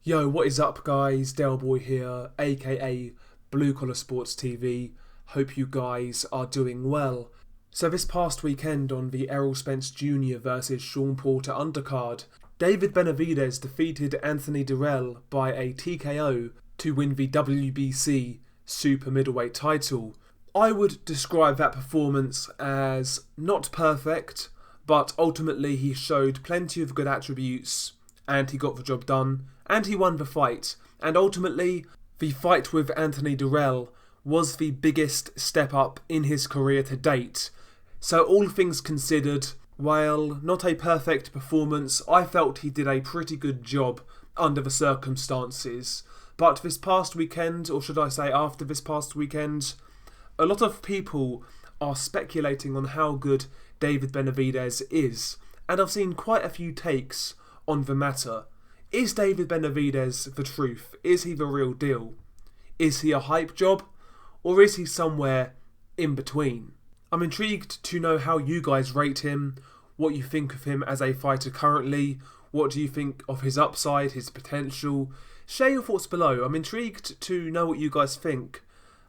Yo, what is up, guys? Delboy here, aka Blue Collar Sports TV. Hope you guys are doing well. So this past weekend on the Errol Spence Jr. versus Sean Porter undercard, David Benavidez defeated Anthony Dirrell by a TKO to win the WBC Super Middleweight title. I would describe that performance as not perfect, but ultimately he showed plenty of good attributes and he got the job done and he won the fight. And ultimately, the fight with Anthony Dirrell was the biggest step up in his career to date. So all things considered, while not a perfect performance, I felt he did a pretty good job under the circumstances. But this past weekend, or should I say after this past weekend, a lot of people are speculating on how good David Benavidez is. And I've seen quite a few takes on the matter. Is David Benavidez the truth? Is he the real deal? Is he a hype job? Or is he somewhere in between? I'm intrigued to know how you guys rate him, what you think of him as a fighter currently, what do you think of his upside, his potential. Share your thoughts below. I'm intrigued to know what you guys think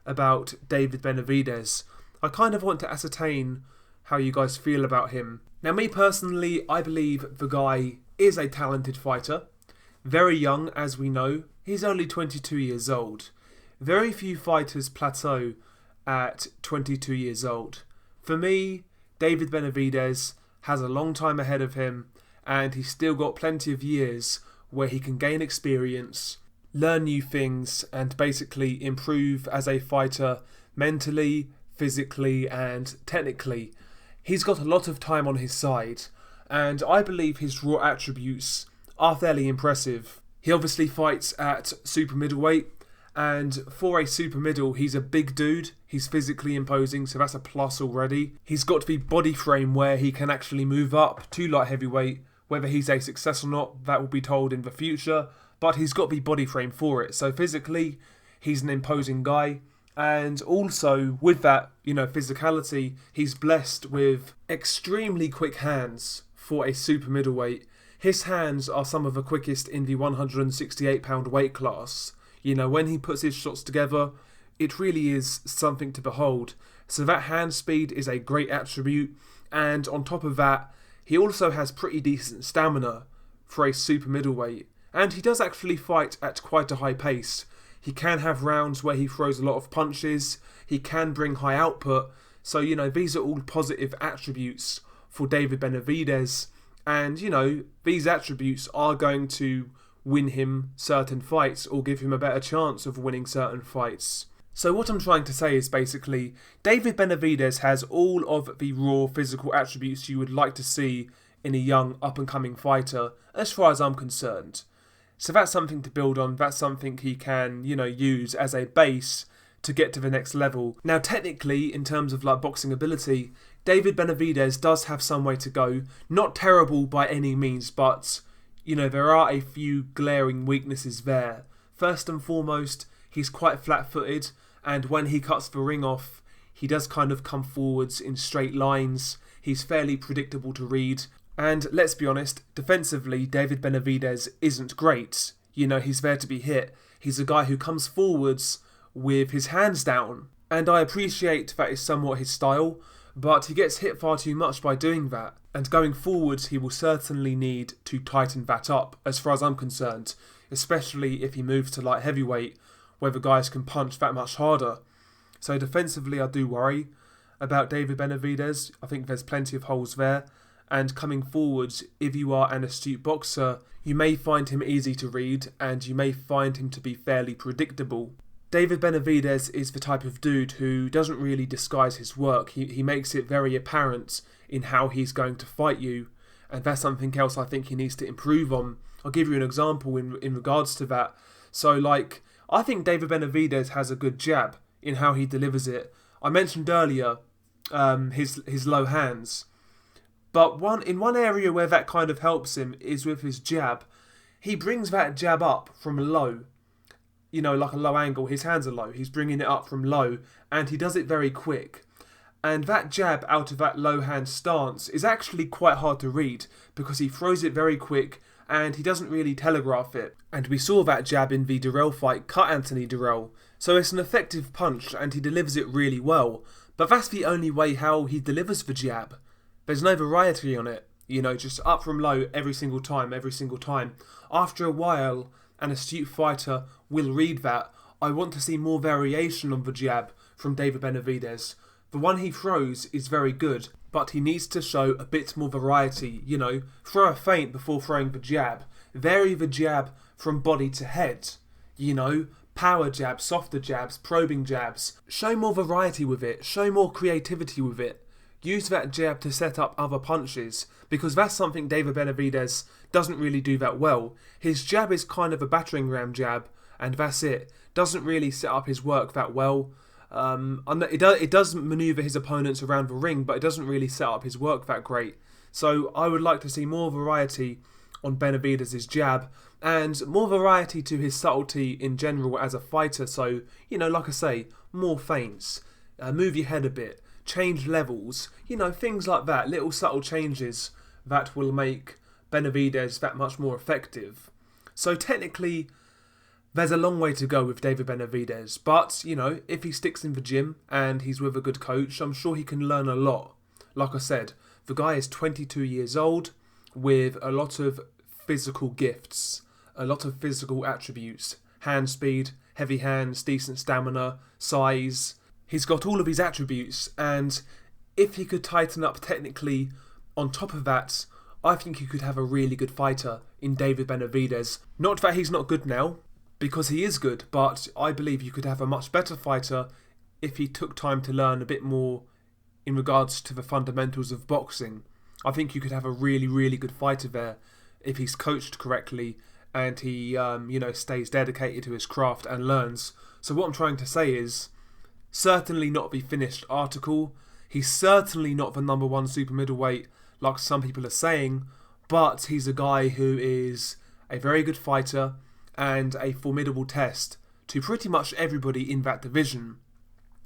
about David Benavidez. I kind of want to ascertain how you guys feel about him. Now, me personally, I believe the guy is a talented fighter. Very young, as we know. He's only 22 years old. Very few fighters plateau at 22 years old. For me, David Benavidez has a long time ahead of him, and he's still got plenty of years where he can gain experience, learn new things, and basically improve as a fighter mentally, physically, and technically. He's got a lot of time on his side, and I believe his raw attributes are fairly impressive. He obviously fights at super middleweight, and for a super middle, he's a big dude. He's physically imposing, so that's a plus already. He's got the body frame where he can actually move up to light heavyweight. Whether he's a success or not, that will be told in the future, but he's got the body frame for it. So physically, he's an imposing guy. And also, with that, physicality, he's blessed with extremely quick hands for a super middleweight. His hands are some of the quickest in the 168-pound weight class. When he puts his shots together, it really is something to behold. So that hand speed is a great attribute. And on top of that, he also has pretty decent stamina for a super middleweight. And he does actually fight at quite a high pace. He can have rounds where he throws a lot of punches. He can bring high output. So, these are all positive attributes for David Benavidez. And, these attributes are going to win him certain fights or give him a better chance of winning certain fights. So what I'm trying to say is basically, David Benavidez has all of the raw physical attributes you would like to see in a young up-and-coming fighter, as far as I'm concerned. So that's something to build on, that's something he can, use as a base to get to the next level. Now, technically, in terms of boxing ability, David Benavidez does have some way to go. Not terrible by any means, but, there are a few glaring weaknesses there. First and foremost, he's quite flat-footed, and when he cuts the ring off, he does kind of come forwards in straight lines. He's fairly predictable to read. And let's be honest, defensively, David Benavidez isn't great. He's there to be hit. He's a guy who comes forwards with his hands down. And I appreciate that is somewhat his style, but he gets hit far too much by doing that. And going forwards, he will certainly need to tighten that up, as far as I'm concerned, especially if he moves to light heavyweight, where the guys can punch that much harder. So defensively, I do worry about David Benavidez. I think there's plenty of holes there. And coming forwards, if you are an astute boxer, you may find him easy to read and you may find him to be fairly predictable. David Benavidez is the type of dude who doesn't really disguise his work. He makes it very apparent in how he's going to fight you, and that's something else I think he needs to improve on. I'll give you an example in regards to that. So, I think David Benavidez has a good jab in how he delivers it. I mentioned earlier his low hands. But in one area where that kind of helps him is with his jab. He brings that jab up from low, like a low angle. His hands are low. He's bringing it up from low, and he does it very quick. And that jab out of that low hand stance is actually quite hard to read because he throws it very quick and he doesn't really telegraph it. And we saw that jab in the Dirrell fight cut Anthony Dirrell. So it's an effective punch and he delivers it really well. But that's the only way how he delivers the jab. There's no variety on it. You know, just up from low every single time. After a while, an astute fighter will read that. I want to see more variation on the jab from David Benavidez. The one he throws is very good, but he needs to show a bit more variety. You know, throw a feint before throwing the jab. Vary the jab from body to head. You know, power jabs, softer jabs, probing jabs. Show more variety with it. Show more creativity with it. Use that jab to set up other punches, because that's something David Benavidez doesn't really do that well. His jab is kind of a battering ram jab, and that's it. Doesn't really set up his work that well. It does manoeuvre his opponents around the ring, but it doesn't really set up his work that great. So I would like to see more variety on Benavidez's jab, and more variety to his subtlety in general as a fighter. So, you know, like I say, more feints, move your head a bit, change levels, you know, things like that, little subtle changes that will make Benavidez that much more effective. So technically, there's a long way to go with David Benavidez, but, you know, if he sticks in the gym and he's with a good coach, I'm sure he can learn a lot. Like I said, the guy is 22 years old with a lot of physical gifts, a lot of physical attributes, hand speed, heavy hands, decent stamina, size. He's got all of his attributes, and if he could tighten up technically on top of that, I think he could have a really good fighter in David Benavidez. Not that he's not good now, because he is good, but I believe you could have a much better fighter if he took time to learn a bit more in regards to the fundamentals of boxing. I think you could have a really, really good fighter there if he's coached correctly and he, stays dedicated to his craft and learns. So what I'm trying to say is, certainly not the finished article. He's certainly not the number one super middleweight like some people are saying, but he's a guy who is a very good fighter and a formidable test to pretty much everybody in that division.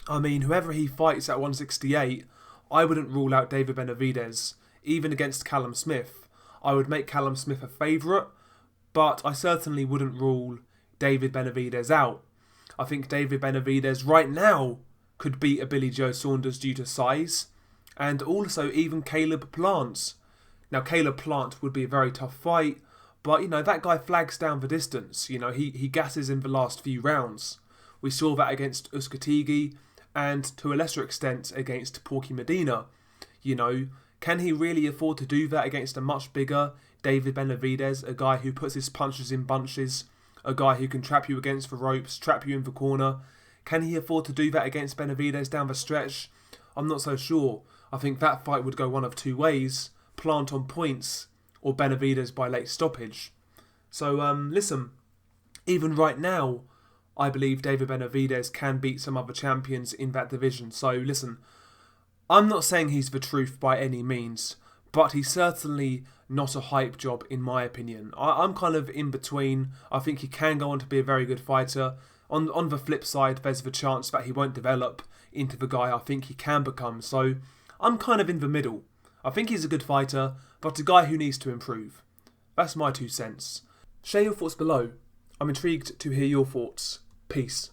I mean, whoever he fights at 168, I wouldn't rule out David Benavidez, even against Callum Smith. I would make Callum Smith a favourite, but I certainly wouldn't rule David Benavidez out. I think David Benavidez right now could beat a Billy Joe Saunders due to size, and also even Caleb Plant. Now, Caleb Plant would be a very tough fight, but, you know, that guy flags down the distance. You know, he gasses in the last few rounds. We saw that against Uskatigi and, to a lesser extent, against Porky Medina. You know, can he really afford to do that against a much bigger David Benavidez, a guy who puts his punches in bunches, a guy who can trap you against the ropes, trap you in the corner? Can he afford to do that against Benavidez down the stretch? I'm not so sure. I think that fight would go one of two ways: Plant on points, or Benavidez by late stoppage. So, listen, even right now, I believe David Benavidez can beat some other champions in that division. So, listen, I'm not saying he's the truth by any means, but he's certainly not a hype job in my opinion. I'm kind of in between. I think he can go on to be a very good fighter. On the flip side, there's the chance that he won't develop into the guy I think he can become. So, I'm kind of in the middle. I think he's a good fighter, but a guy who needs to improve. That's my 2 cents. Share your thoughts below. I'm intrigued to hear your thoughts. Peace.